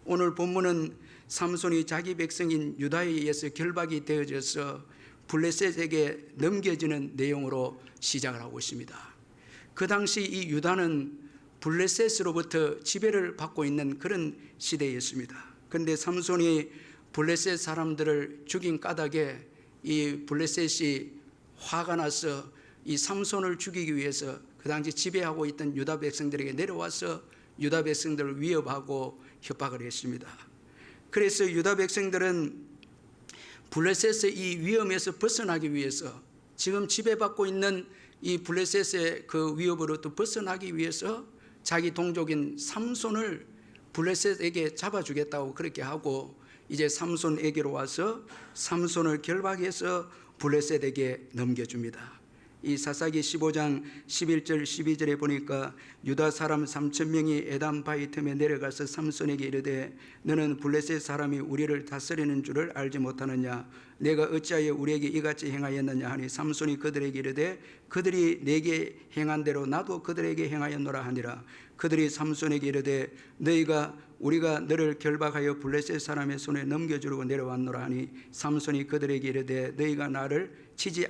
오늘 본문은 삼손이 자기 백성인 유다에 의해서 결박이 되어져서 블레셋에게 넘겨지는 내용으로 시작을 하고 있습니다. 그 당시 이 유다는 블레셋으로부터 지배를 받고 있는 그런 시대였습니다. 그런데 삼손이 블레셋 사람들을 죽인 까닭에 이 블레셋이 화가 나서 이 삼손을 죽이기 위해서 그 당시 지배하고 있던 유다 백성들에게 내려와서 유다 백성들을 위협하고 협박을 했습니다. 그래서 유다 백성들은 블레셋의 이 위험에서 벗어나기 위해서, 지금 지배받고 있는 이 블레셋의 그 위협으로부터 벗어나기 위해서 자기 동족인 삼손을 블레셋에게 잡아주겠다고 그렇게 하고 이제 삼손에게로 와서 삼손을 결박해서 블레셋에게 넘겨줍니다. 이 사사기 15장 11절 12절에 보니까 유다 사람 3,000명이 에담 바위 틈에 내려가서 삼손에게 이르되 너는 블레셋 사람이 우리를 다스리는 줄을 알지 못하느냐? 내가 어찌하여 우리에게 이같이 행하였느냐 하니 삼손이 그들에게 이르되 그들이 내게 행한 대로 나도 그들에게 행하였노라 하니라. 그들이 삼손에게 이르되 우리가 너를 결박하여 블레셋 사람의 손에 넘겨주려고 내려왔노라 하니 삼손이 그들에게 이르되 너희가 나를 치지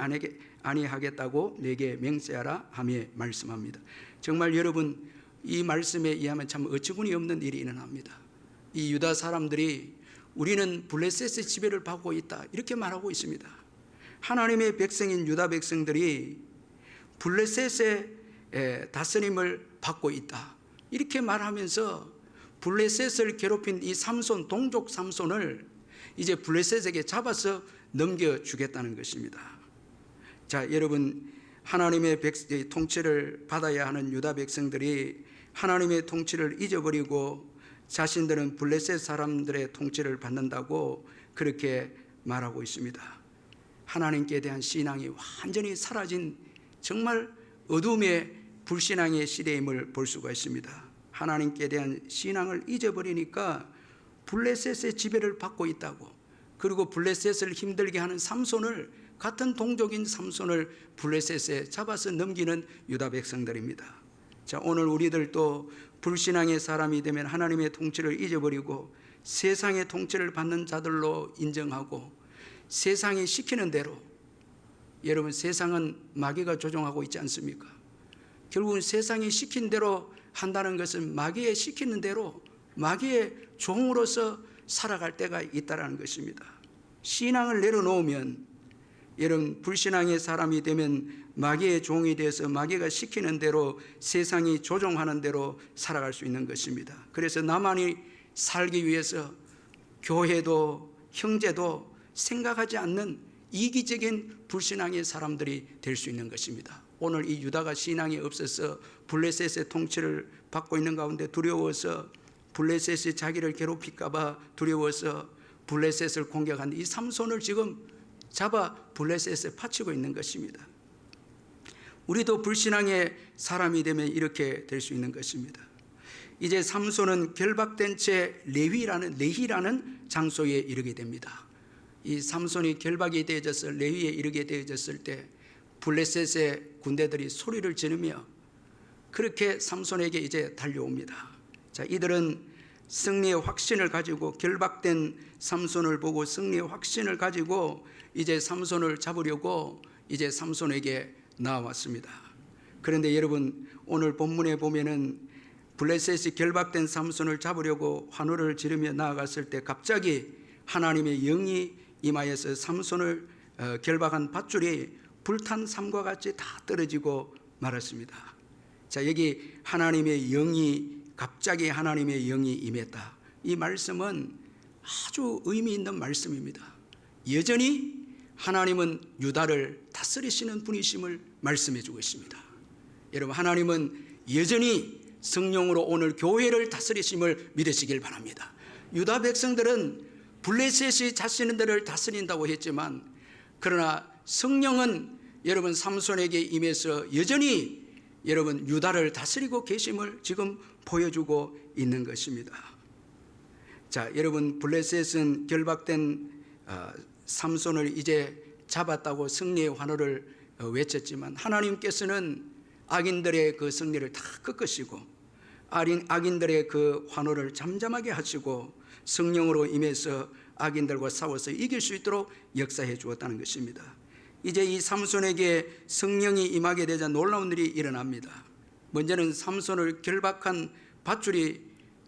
아니하겠다고 내게 맹세하라 하며 말씀합니다. 정말 여러분, 이 말씀에 의하면 참 어처구니 없는 일이 일어납니다. 이 유다 사람들이 우리는 블레셋의 지배를 받고 있다 이렇게 말하고 있습니다. 하나님의 백성인 유다 백성들이 블레셋의 다스림을 받고 있다 이렇게 말하면서 블레셋을 괴롭힌 이 삼손, 동족 삼손을 이제 블레셋에게 잡아서 넘겨주겠다는 것입니다. 자, 여러분, 하나님의 통치를 받아야 하는 유다 백성들이 하나님의 통치를 잊어버리고 자신들은 블레셋 사람들의 통치를 받는다고 그렇게 말하고 있습니다. 하나님께 대한 신앙이 완전히 사라진 정말 어둠의 불신앙의 시대임을 볼 수가 있습니다. 하나님께 대한 신앙을 잊어버리니까 블레셋의 지배를 받고 있다고, 그리고 블레셋을 힘들게 하는 삼손을, 같은 동족인 삼손을 블레셋에 잡아서 넘기는 유다 백성들입니다. 자, 오늘 우리들도 불신앙의 사람이 되면 하나님의 통치를 잊어버리고 세상의 통치를 받는 자들로 인정하고 세상이 시키는 대로, 여러분, 세상은 마귀가 조종하고 있지 않습니까? 결국은 세상이 시킨 대로 한다는 것은 마귀의 시키는 대로 마귀의 종으로서 살아갈 때가 있다는 것입니다. 신앙을 내려놓으면, 여러분, 불신앙의 사람이 되면 마귀의 종이 되어서 마귀가 시키는 대로, 세상이 조종하는 대로 살아갈 수 있는 것입니다. 그래서 나만이 살기 위해서 교회도 형제도 생각하지 않는 이기적인 불신앙의 사람들이 될 수 있는 것입니다. 오늘 이 유다가 신앙이 없어서 블레셋의 통치를 받고 있는 가운데 두려워서, 블레셋이 자기를 괴롭힐까 봐 두려워서 블레셋을 공격한 이 삼손을 지금 잡아 블레셋에 바치고 있는 것입니다. 우리도 불신앙의 사람이 되면 이렇게 될 수 있는 것입니다. 이제 삼손은 결박된 채 레히라는 장소에 이르게 됩니다. 이 삼손이 결박이 되어져서 레위에 이르게 되어졌을 때 블레셋의 군대들이 소리를 지르며 그렇게 삼손에게 이제 달려옵니다. 자, 이들은 승리의 확신을 가지고, 결박된 삼손을 보고 승리의 확신을 가지고 이제 삼손을 잡으려고 이제 삼손에게 나왔습니다. 그런데 여러분, 오늘 본문에 보면은 블레셋이 결박된 삼손을 잡으려고 환호를 지르며 나아갔을 때 갑자기 하나님의 영이 임하여서 삼손을 결박한 밧줄이 불탄 삼과 같이 다 떨어지고 말았습니다. 자, 여기 하나님의 영이, 갑자기 하나님의 영이 임했다, 이 말씀은 아주 의미 있는 말씀입니다. 여전히 하나님은 유다를 다스리시는 분이심을 말씀해 주고 있습니다. 여러분, 하나님은 여전히 성령으로 오늘 교회를 다스리심을 믿으시길 바랍니다. 유다 백성들은 블레셋이 자신들을 다스린다고 했지만, 그러나 성령은 여러분 삼손에게 임해서 여전히 여러분 유다를 다스리고 계심을 지금 보여주고 있는 것입니다. 자, 여러분, 블레셋은 결박된 삼손을 이제 잡았다고 승리의 환호를 외쳤지만, 하나님께서는 악인들의 그 승리를 다 꺾으시고 악인들의 그 환호를 잠잠하게 하시고 성령으로 임해서 악인들과 싸워서 이길 수 있도록 역사해 주었다는 것입니다. 이제 이 삼손에게 성령이 임하게 되자 놀라운 일이 일어납니다. 먼저는 삼손을 결박한 밧줄이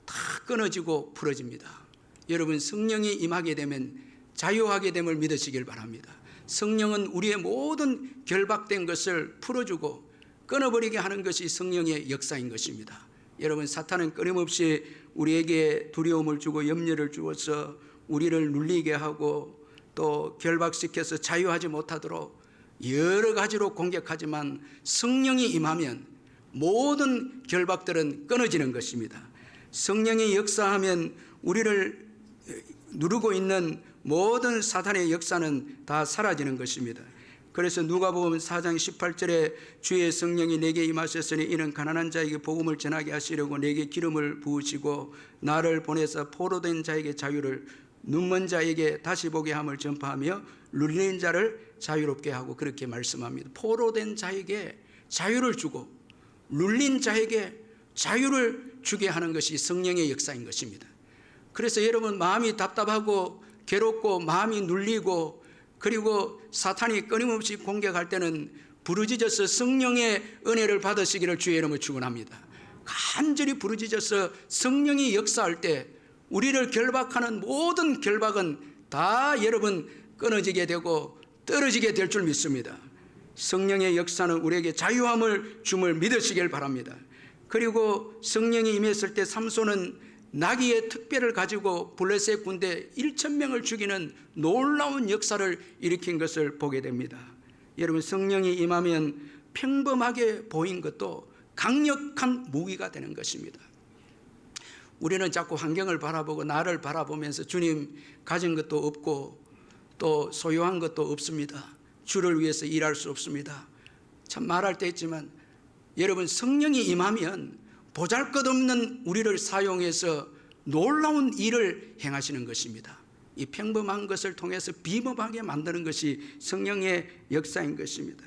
다 끊어지고 풀어집니다. 여러분, 성령이 임하게 되면 자유하게 됨을 믿으시길 바랍니다. 성령은 우리의 모든 결박된 것을 풀어주고 끊어버리게 하는 것이 성령의 역사인 것입니다. 여러분, 사탄은 끊임없이 우리에게 두려움을 주고 염려를 주어서 우리를 눌리게 하고 또 결박시켜서 자유하지 못하도록 여러 가지로 공격하지만 성령이 임하면 모든 결박들은 끊어지는 것입니다. 성령이 역사하면 우리를 누르고 있는 모든 사탄의 역사는 다 사라지는 것입니다. 그래서 누가복음 4장 18절에 주의 성령이 내게 임하셨으니 이는 가난한 자에게 복음을 전하게 하시려고 내게 기름을 부으시고 나를 보내서 포로된 자에게 자유를, 눈먼 자에게 다시 보게 함을 전파하며 눌린 자를 자유롭게 하고 그렇게 말씀합니다. 포로된 자에게 자유를 주고 눌린 자에게 자유를 주게 하는 것이 성령의 역사인 것입니다. 그래서 여러분, 마음이 답답하고 괴롭고 마음이 눌리고 그리고 사탄이 끊임없이 공격할 때는 부르짖어서 성령의 은혜를 받으시기를 주의 이름으로 축원합니다. 간절히 부르짖어서 성령이 역사할 때 우리를 결박하는 모든 결박은 다 여러분 끊어지게 되고 떨어지게 될 줄 믿습니다. 성령의 역사는 우리에게 자유함을 줌을 믿으시길 바랍니다. 그리고 성령이 임했을 때 삼손은 나귀의 특별을 가지고 블레셋 군대 1,000명을 죽이는 놀라운 역사를 일으킨 것을 보게 됩니다. 여러분, 성령이 임하면 평범하게 보인 것도 강력한 무기가 되는 것입니다. 우리는 자꾸 환경을 바라보고 나를 바라보면서 주님, 가진 것도 없고 또 소유한 것도 없습니다. 주를 위해서 일할 수 없습니다. 참 말할 때 있지만 여러분, 성령이 임하면 보잘것없는 우리를 사용해서 놀라운 일을 행하시는 것입니다. 이 평범한 것을 통해서 비범하게 만드는 것이 성령의 역사인 것입니다.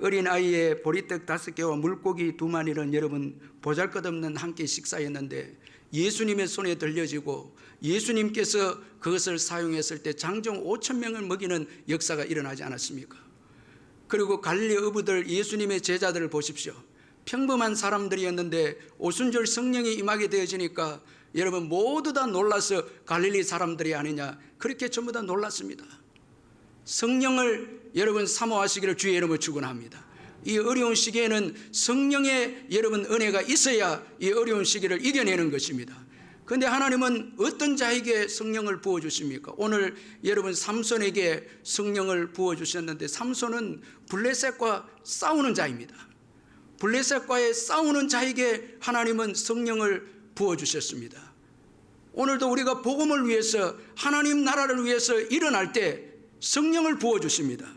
어린아이의 보리떡 5개와 물고기 2마리는 여러분 보잘것없는 한 끼 식사였는데 예수님의 손에 들려지고 예수님께서 그것을 사용했을 때 장정 5,000명을 먹이는 역사가 일어나지 않았습니까? 그리고 갈릴리 어부들, 예수님의 제자들을 보십시오. 평범한 사람들이었는데 오순절 성령이 임하게 되어지니까 여러분 모두 다 놀라서 갈릴리 사람들이 아니냐, 그렇게 전부 다 놀랐습니다. 성령을 여러분 사모하시기를 주의 이름으로 축원합니다. 이 어려운 시기에는 성령의 여러분 은혜가 있어야 이 어려운 시기를 이겨내는 것입니다. 그런데 하나님은 어떤 자에게 성령을 부어주십니까? 오늘 여러분 삼손에게 성령을 부어주셨는데 삼손은 블레셋과 싸우는 자입니다. 블레셋과의 싸우는 자에게 하나님은 성령을 부어주셨습니다. 오늘도 우리가 복음을 위해서 하나님 나라를 위해서 일어날 때 성령을 부어주십니다.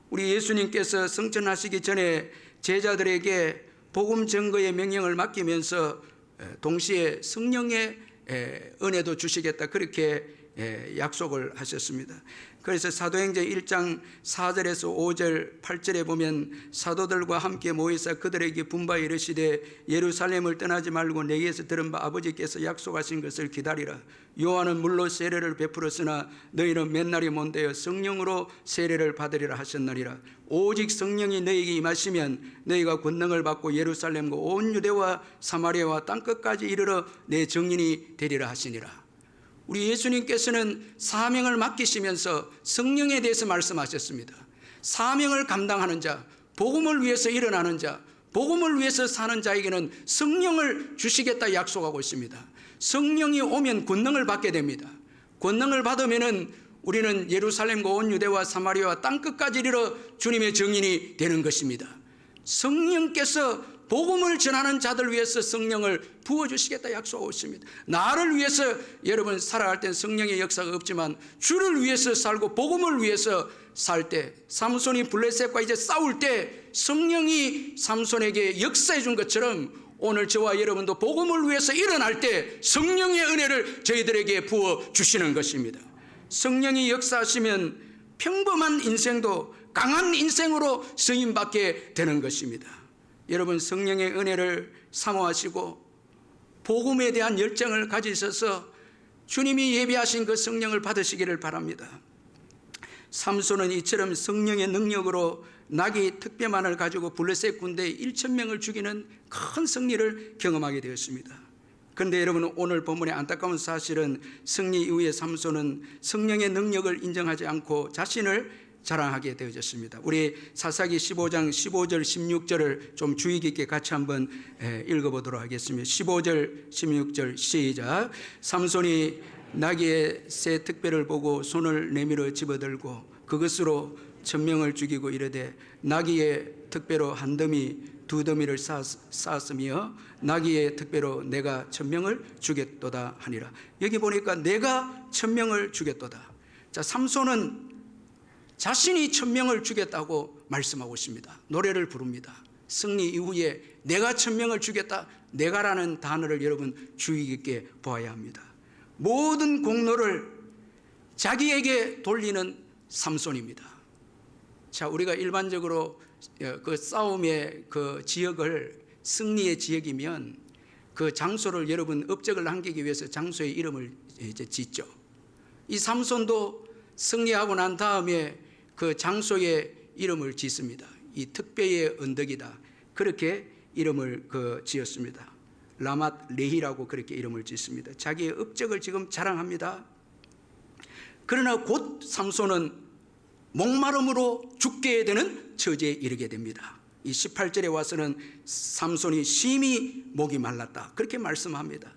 우리 예수님께서 성천하시기 전에 제자들에게 복음 증거의 명령을 맡기면서 동시에 성령의 은혜도 주시겠다, 그렇게 약속을 하셨습니다. 그래서 사도행전 1장 4절에서 5절 8절에 보면 사도들과 함께 모이사 그들에게 분바에 이르시되 예루살렘을 떠나지 말고 내게서 들은 바 아버지께서 약속하신 것을 기다리라. 요한은 물로 세례를 베풀었으나 너희는 맨날이 못되어 성령으로 세례를 받으리라 하셨느니라. 오직 성령이 너희에게 임하시면 너희가 권능을 받고 예루살렘과 온 유대와 사마리아와 땅끝까지 이르러 내 증인이 되리라 하시니라. 우리 예수님께서는 사명을 맡기시면서 성령에 대해서 말씀하셨습니다. 사명을 감당하는 자, 복음을 위해서 일어나는 자, 복음을 위해서 사는 자에게는 성령을 주시겠다 약속하고 있습니다. 성령이 오면 권능을 받게 됩니다. 권능을 받으면은 우리는 예루살렘과 온 유대와 사마리아와 땅끝까지 이르러 주님의 증인이 되는 것입니다. 성령께서 복음을 전하는 자들 위해서 성령을 부어주시겠다 약속하고 있습니다. 나를 위해서 여러분 살아갈 땐 성령의 역사가 없지만 주를 위해서 살고 복음을 위해서 살 때, 삼손이 블레셋과 이제 싸울 때 성령이 삼손에게 역사해 준 것처럼 오늘 저와 여러분도 복음을 위해서 일어날 때 성령의 은혜를 저희들에게 부어주시는 것입니다. 성령이 역사하시면 평범한 인생도 강한 인생으로 쓰임받게 되는 것입니다. 여러분, 성령의 은혜를 사모하시고 복음에 대한 열정을 가지셔서 주님이 예비하신 그 성령을 받으시기를 바랍니다. 삼손은 이처럼 성령의 능력으로 나귀 특배만을 가지고 블레셋 군대 1,000명을 죽이는 큰 승리를 경험하게 되었습니다. 그런데 여러분, 오늘 본문의 안타까운 사실은 승리 이후에 삼손은 성령의 능력을 인정하지 않고 자신을 자랑하게 되어졌습니다. 우리 사사기 15장 15절 16절을 좀 주의 깊게 같이 한번 읽어보도록 하겠습니다. 15절 16절 시작. 삼손이 나귀의 새 특배를 보고 손을 내밀어 집어들고 그것으로 1,000명을 죽이고 이르되 나귀의 특배로 한 더미 두 더미를 쌓았으며 나귀의 특배로 내가 1,000명을 죽였도다 하니라. 여기 보니까 내가 1,000명을 죽였도다. 자, 삼손은 자신이 1,000명을 죽였다고 말씀하고 있습니다. 노래를 부릅니다. 승리 이후에 내가 1,000명을 죽였다. 내가라는 단어를 여러분 주의 깊게 보아야 합니다. 모든 공로를 자기에게 돌리는 삼손입니다. 자, 우리가 일반적으로 그 싸움의 그 지역을 승리의 지역이면 그 장소를 여러분 업적을 남기기 위해서 장소의 이름을 이제 짓죠. 이 삼손도 승리하고 난 다음에 그 장소의 이름을 짓습니다. 이 특배의 언덕이다. 그렇게 이름을 지었습니다. 라맛 레히라고 그렇게 이름을 짓습니다. 자기의 업적을 지금 자랑합니다. 그러나 곧 삼손은 목마름으로 죽게 되는 처지에 이르게 됩니다. 이 18절에 와서는 삼손이 심히 목이 말랐다. 그렇게 말씀합니다.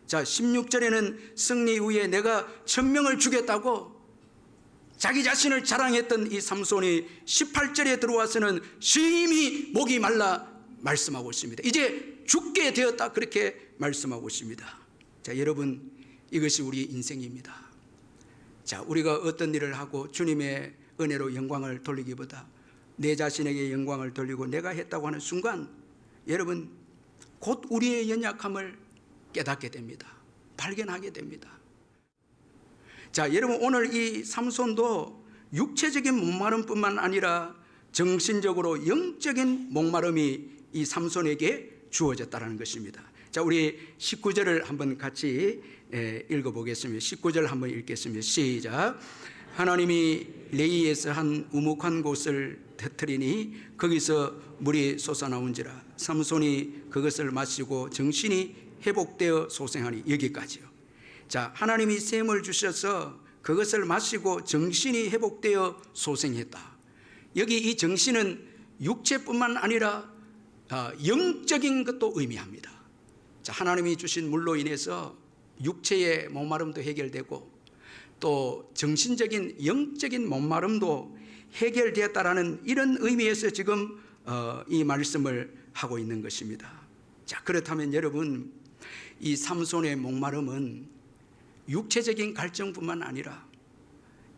자, 16절에는 승리 후에 내가 1,000명을 죽였다고 자기 자신을 자랑했던 이 삼손이 18절에 들어와서는 심히 목이 말라 말씀하고 있습니다. 이제 죽게 되었다. 그렇게 말씀하고 있습니다. 자, 여러분, 이것이 우리 인생입니다. 자, 우리가 어떤 일을 하고 주님의 은혜로 영광을 돌리기보다 내 자신에게 영광을 돌리고 내가 했다고 하는 순간 여러분 곧 우리의 연약함을 깨닫게 됩니다. 발견하게 됩니다. 자, 여러분, 오늘 이 삼손도 육체적인 목마름뿐만 아니라 정신적으로 영적인 목마름이 이 삼손에게 주어졌다는 것입니다. 자, 우리 19절을 한번 같이 읽어보겠습니다. 19절 한번 읽겠습니다. 시작. 하나님이 레이에서 한 우묵한 곳을 터뜨리니 거기서 물이 솟아나온지라 삼손이 그것을 마시고 정신이 회복되어 소생하니. 여기까지요. 자, 하나님이 샘을 주셔서 그것을 마시고 정신이 회복되어 소생했다. 여기 이 정신은 육체뿐만 아니라 영적인 것도 의미합니다. 자, 하나님이 주신 물로 인해서 육체의 목마름도 해결되고 또 정신적인 영적인 목마름도 해결되었다라는 이런 의미에서 지금 이 말씀을 하고 있는 것입니다. 자, 그렇다면 여러분, 이 삼손의 목마름은 육체적인 갈증뿐만 아니라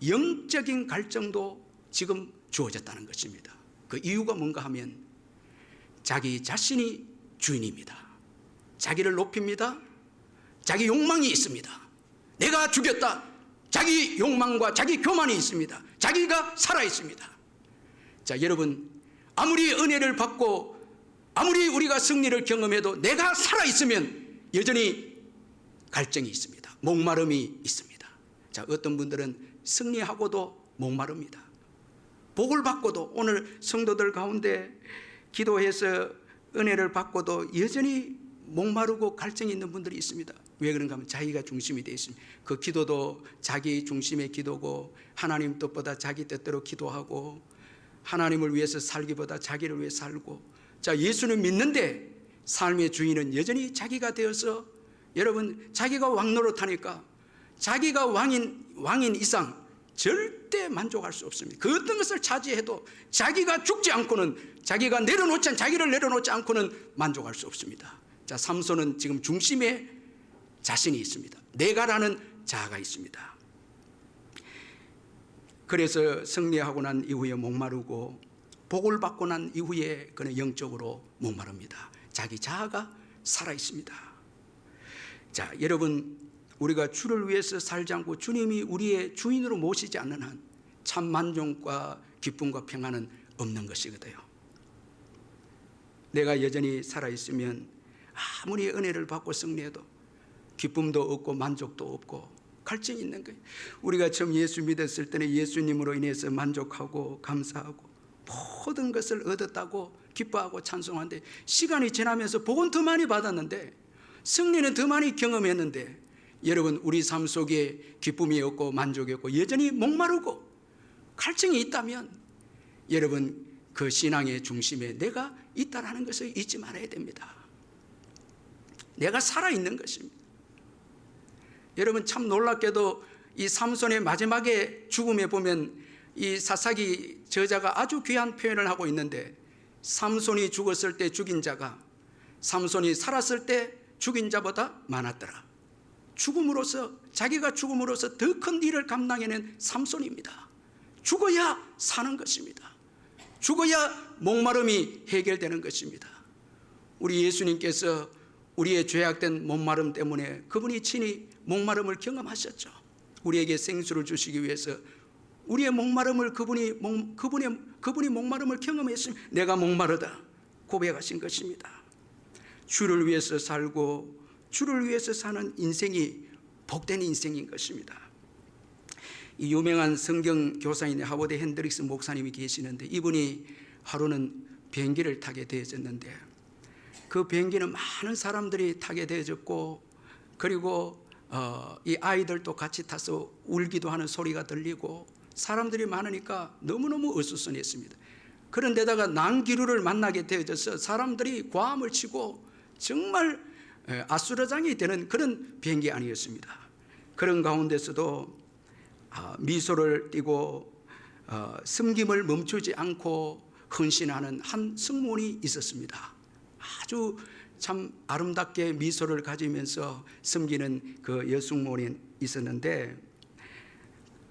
영적인 갈증도 지금 주어졌다는 것입니다. 그 이유가 뭔가 하면 자기 자신이 주인입니다. 자기를 높입니다. 자기 욕망이 있습니다. 내가 죽였다. 자기 욕망과 자기 교만이 있습니다. 자기가 살아 있습니다. 자, 여러분, 아무리 은혜를 받고 아무리 우리가 승리를 경험해도 내가 살아 있으면 여전히 갈증이 있습니다. 목마름이 있습니다. 자, 어떤 분들은 승리하고도 목마릅니다. 복을 받고도, 오늘 성도들 가운데 기도해서 은혜를 받고도 여전히 목마르고 갈증이 있는 분들이 있습니다. 왜 그런가 하면 자기가 중심이 되어 있습니다. 그 기도도 자기 중심의 기도고 하나님 뜻보다 자기 뜻대로 기도하고 하나님을 위해서 살기보다 자기를 위해 살고. 자, 예수는 믿는데 삶의 주인은 여전히 자기가 되어서 여러분, 자기가 왕노릇하니까 자기가 왕인 이상 절대 만족할 수 없습니다. 그 어떤 것을 차지해도 자기가 죽지 않고는, 자기가 자기를 내려놓지 않고는 만족할 수 없습니다. 자, 삼손은 지금 중심에 자신이 있습니다. 내가라는 자아가 있습니다. 그래서 승리하고 난 이후에 목마르고 복을 받고 난 이후에 그는 영적으로 목마릅니다. 자기 자아가 살아 있습니다. 자, 여러분, 우리가 주를 위해서 살지 않고 주님이 우리의 주인으로 모시지 않는 한 참 만족과 기쁨과 평안은 없는 것이거든요. 내가 여전히 살아있으면 아무리 은혜를 받고 승리해도 기쁨도 없고 만족도 없고 갈증이 있는 거예요. 우리가 처음 예수 믿었을 때는 예수님으로 인해서 만족하고 감사하고 모든 것을 얻었다고 기뻐하고 찬송하는데, 시간이 지나면서 복은 더 많이 받았는데, 승리는 더 많이 경험했는데, 여러분, 우리 삶 속에 기쁨이 없고 만족이 없고 여전히 목마르고 갈증이 있다면, 여러분, 그 신앙의 중심에 내가 있다라는 것을 잊지 말아야 됩니다. 내가 살아있는 것입니다. 여러분, 참 놀랍게도 이 삼손의 마지막에 죽음에 보면 이 사사기 저자가 아주 귀한 표현을 하고 있는데, 삼손이 죽었을 때 죽인 자가 삼손이 살았을 때 죽인 자보다 많았더라. 죽음으로써, 자기가 죽음으로써 더 큰 일을 감당해낸 삼손입니다. 죽어야 사는 것입니다. 죽어야 목마름이 해결되는 것입니다. 우리 예수님께서 우리의 죄악된 목마름 때문에 그분이 친히 목마름을 경험하셨죠. 우리에게 생수를 주시기 위해서 우리의 목마름을 그분이 목마름을 경험했으면 내가 목마르다 고백하신 것입니다. 주를 위해서 살고 주를 위해서 사는 인생이 복된 인생인 것입니다. 이 유명한 성경 교사인 하워드 핸드릭스 목사님이 계시는데, 이분이 하루는 비행기를 타게 되어졌는데, 그 비행기는 많은 사람들이 타게 되어졌고, 그리고 이 아이들도 같이 타서 울기도 하는 소리가 들리고, 사람들이 많으니까 너무너무 어수선했습니다. 그런데다가 난기류를 만나게 되어져서 사람들이 고함을 치고 정말 아수라장이 되는 그런 비행기 아니었습니다. 그런 가운데서도 미소를 띠고 섬김을 멈추지 않고 헌신하는 한 승무원이 있었습니다. 아주 참 아름답게 미소를 가지면서 섬기는 그 여승무원이 있었는데,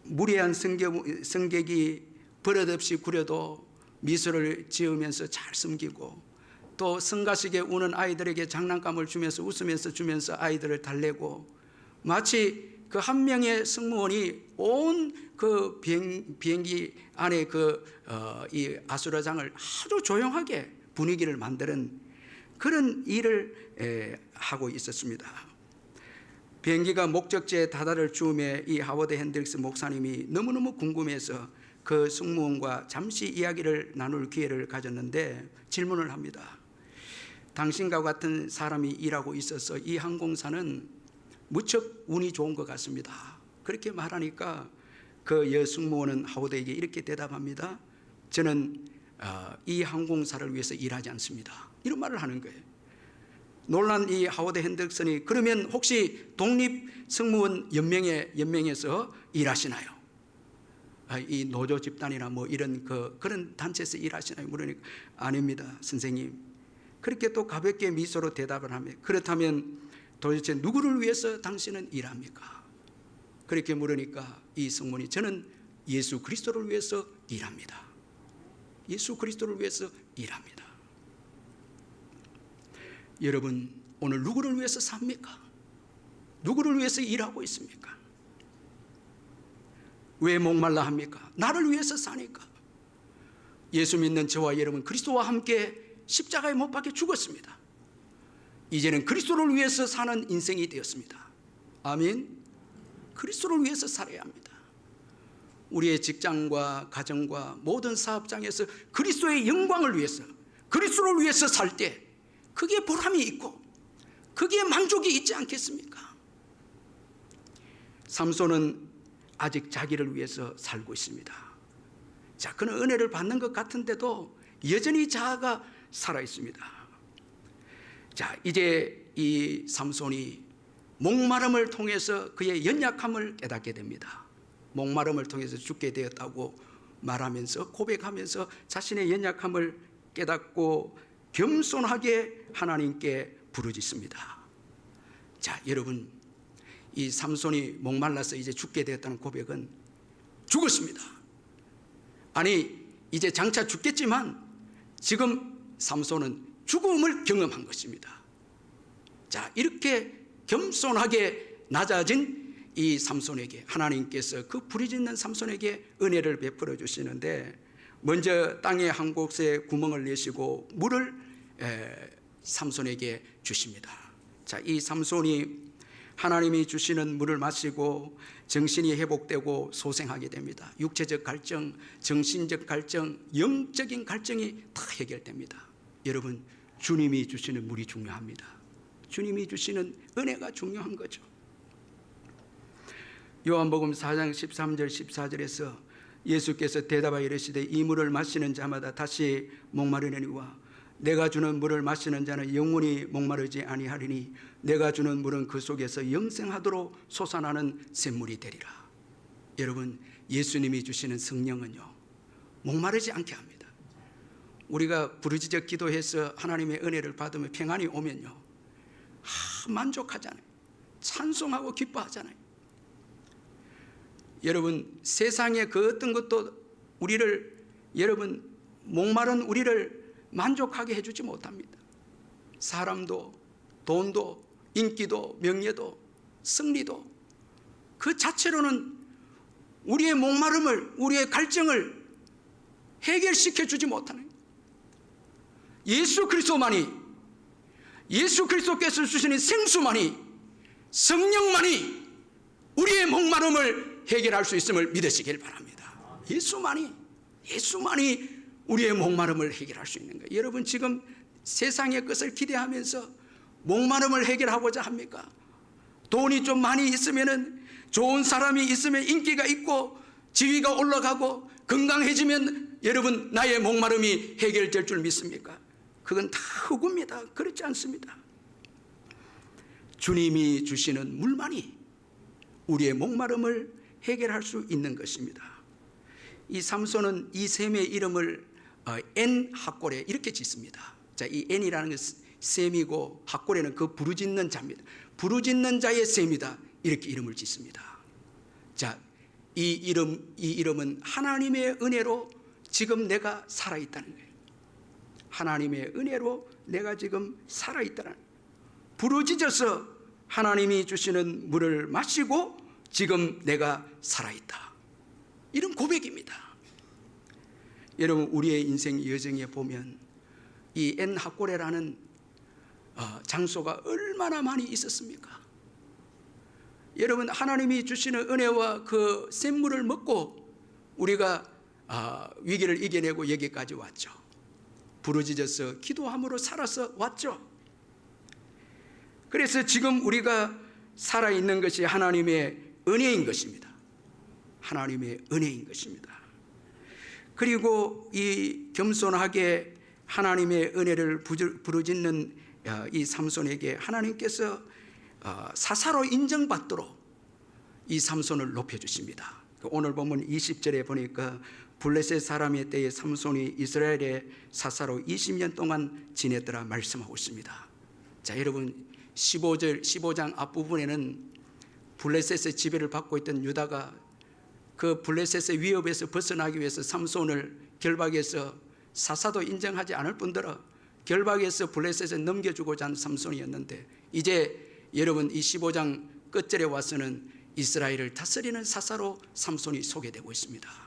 무례한 승객이 버릇없이 구려도 미소를 지으면서 잘 섬기고, 또 성가시게 우는 아이들에게 장난감을 주면서 웃으면서 아이들을 달래고, 마치 그 한 명의 승무원이 온 그 비행기 안에 이 아수라장을 아주 조용하게 분위기를 만드는 그런 일을 하고 있었습니다. 비행기가 목적지에 다다를 즈음에 이 하워드 핸드릭스 목사님이 너무너무 궁금해서 그 승무원과 잠시 이야기를 나눌 기회를 가졌는데, 질문을 합니다. 당신과 같은 사람이 일하고 있어서 이 항공사는 무척 운이 좋은 것 같습니다. 그렇게 말하니까 그 여승무원은 하워드에게 이렇게 대답합니다. 저는 이 항공사를 위해서 일하지 않습니다. 이런 말을 하는 거예요. 놀란 이 하워드 핸드릭슨이, 그러면 혹시 독립승무원 연맹에서 일하시나요? 이 노조 집단이나 뭐 이런 그런 단체에서 일하시나요? 물으니까 아닙니다, 선생님. 그렇게 또 가볍게 미소로 대답을 하며, 그렇다면 도대체 누구를 위해서 당신은 일합니까? 그렇게 물으니까 이 승무원이, 저는 예수 그리스도를 위해서 일합니다. 예수 그리스도를 위해서 일합니다. 여러분, 오늘 누구를 위해서 삽니까? 누구를 위해서 일하고 있습니까? 왜 목말라 합니까? 나를 위해서 사니까. 예수 믿는 저와 여러분, 그리스도와 함께 십자가에 못 박혀 죽었습니다. 이제는 그리스도를 위해서 사는 인생이 되었습니다. 아멘. 그리스도를 위해서 살아야 합니다. 우리의 직장과 가정과 모든 사업장에서 그리스도의 영광을 위해서, 그리스도를 위해서 살 때 그게 보람이 있고 그게 만족이 있지 않겠습니까? 삼손은 아직 자기를 위해서 살고 있습니다. 자, 그는 은혜를 받는 것 같은데도 여전히 자아가 살아 있습니다. 자, 이제 이 삼손이 목마름을 통해서 그의 연약함을 깨닫게 됩니다. 목마름을 통해서 죽게 되었다고 말하면서, 고백하면서 자신의 연약함을 깨닫고 겸손하게 하나님께 부르짖습니다. 자, 여러분, 이 삼손이 목말라서 이제 죽게 되었다는 고백은 죽었습니다. 아니, 이제 장차 죽겠지만 지금 삼손은 죽음을 경험한 것입니다. 자, 이렇게 겸손하게 낮아진 이 삼손에게 하나님께서 그 부르짖는 삼손에게 은혜를 베풀어 주시는데, 먼저 땅에 한 곳에 구멍을 내시고 물을 삼손에게 주십니다. 자, 이 삼손이 하나님이 주시는 물을 마시고 정신이 회복되고 소생하게 됩니다. 육체적 갈증, 정신적 갈증, 영적인 갈증이 다 해결됩니다. 여러분, 주님이 주시는 물이 중요합니다. 주님이 주시는 은혜가 중요한 거죠. 요한복음 4장 13절 14절에서 예수께서 대답하여 이르시되 이 물을 마시는 자마다 다시 목마르려니와 내가 주는 물을 마시는 자는 영원히 목마르지 아니하리니 내가 주는 물은 그 속에서 영생하도록 솟아나는 샘물이 되리라. 여러분, 예수님이 주시는 성령은요, 목마르지 않게 합니다. 우리가 부르짖어 기도해서 하나님의 은혜를 받으며 평안이 오면요, 만족하잖아요. 찬송하고 기뻐하잖아요. 여러분, 세상의 그 어떤 것도 여러분, 목마른 우리를 만족하게 해주지 못합니다. 사람도, 돈도, 인기도, 명예도, 승리도 그 자체로는 우리의 목마름을, 우리의 갈증을 해결시켜 주지 못하는, 예수 그리스도만이, 예수 그리스도께서 주시는 생수만이, 성령만이 우리의 목마름을 해결할 수 있음을 믿으시길 바랍니다. 예수만이 우리의 목마름을 해결할 수 있는 거예요. 여러분, 지금 세상의 것을 기대하면서 목마름을 해결하고자 합니까? 돈이 좀 많이 있으면은, 좋은 사람이 있으면 인기가 있고 지위가 올라가고 건강해지면 여러분 나의 목마름이 해결될 줄 믿습니까? 그건 다 흑우입니다. 그렇지 않습니다. 주님이 주시는 물만이 우리의 목마름을 해결할 수 있는 것입니다. 이 삼손은 이 샘의 이름을 엔하꼬레 이렇게 짓습니다. 자, 이 엔이라는 것은 샘이고 하꼬레는 그 부르짖는 자입니다. 부르짖는 자의 샘이다, 이렇게 이름을 짓습니다. 자, 이 이름은 하나님의 은혜로 지금 내가 살아있다는 거예요. 하나님의 은혜로 내가 지금 살아있다는 거예요. 부르짖어서 하나님이 주시는 물을 마시고 지금 내가 살아있다, 이런 고백입니다. 여러분, 우리의 인생 여정에 보면 이 엔하꼬레라는 장소가 얼마나 많이 있었습니까? 여러분, 하나님이 주시는 은혜와 그 샘물을 먹고 우리가 위기를 이겨내고 여기까지 왔죠. 부르짖어서 기도함으로 살아서 왔죠. 그래서 지금 우리가 살아있는 것이 하나님의 은혜인 것입니다. 하나님의 은혜인 것입니다. 그리고 이 겸손하게 하나님의 은혜를 부르짖는 이 삼손에게 하나님께서 사사로 인정받도록 이 삼손을 높여주십니다. 오늘 보면 20절에 보니까 블레셋 사람의 때에 삼손이 이스라엘의 사사로 20년 동안 지냈더라 말씀하고 있습니다. 자, 여러분, 15장 앞부분에는 블레셋의 지배를 받고 있던 유다가 그 블레셋의 위협에서 벗어나기 위해서 삼손을 결박해서 사사도 인정하지 않을 뿐더러 결박해서 블레셋에 넘겨주고자 한 삼손이었는데, 이제 여러분 이 15장 끝절에 와서는 이스라엘을 다스리는 사사로 삼손이 소개되고 있습니다.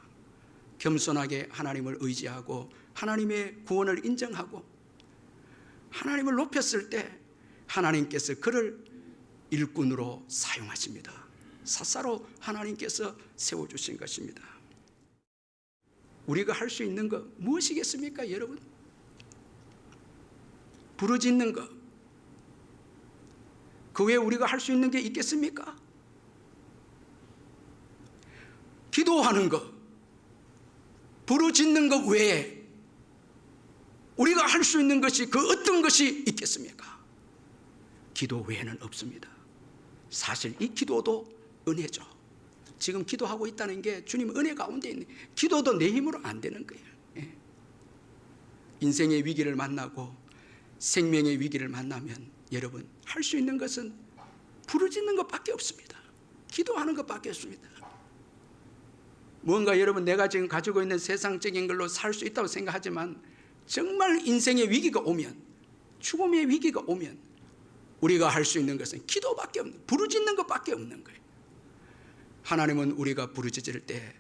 겸손하게 하나님을 의지하고 하나님의 구원을 인정하고 하나님을 높였을 때 하나님께서 그를 일꾼으로 사용하십니다. 사사로 하나님께서 세워주신 것입니다. 우리가 할 수 있는 것 무엇이겠습니까, 여러분? 부르짖는 것, 그 외에 우리가 할 수 있는 게 있겠습니까? 기도하는 것, 부르짖는 것 외에 우리가 할 수 있는 것이 그 어떤 것이 있겠습니까? 기도 외에는 없습니다. 사실 이 기도도 은혜죠. 지금 기도하고 있다는 게 주님 은혜 가운데 있는, 기도도 내 힘으로 안 되는 거예요. 예. 인생의 위기를 만나고 생명의 위기를 만나면 여러분 할 수 있는 것은 부르짖는 것밖에 없습니다. 기도하는 것밖에 없습니다. 뭔가 여러분 내가 지금 가지고 있는 세상적인 걸로 살 수 있다고 생각하지만 정말 인생의 위기가 오면, 죽음의 위기가 오면 우리가 할 수 있는 것은 기도밖에 없는, 부르짖는 것밖에 없는 거예요. 하나님은 우리가 부르짖을 때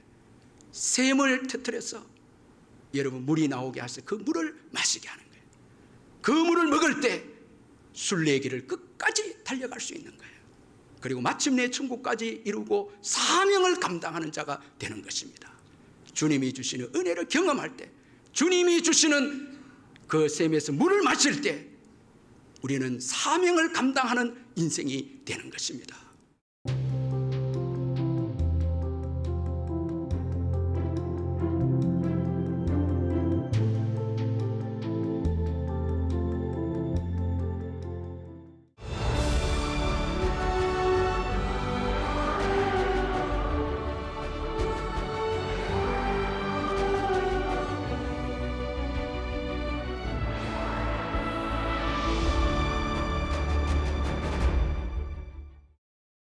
샘을 터뜨려서 여러분 물이 나오게 하셔서 그 물을 마시게 하는 거예요. 그 물을 먹을 때 순례의 길을 끝까지 달려갈 수 있는 거예요. 그리고 마침내 천국까지 이루고 사명을 감당하는 자가 되는 것입니다. 주님이 주시는 은혜를 경험할 때, 주님이 주시는 그 샘에서 물을 마실 때 우리는 사명을 감당하는 인생이 되는 것입니다.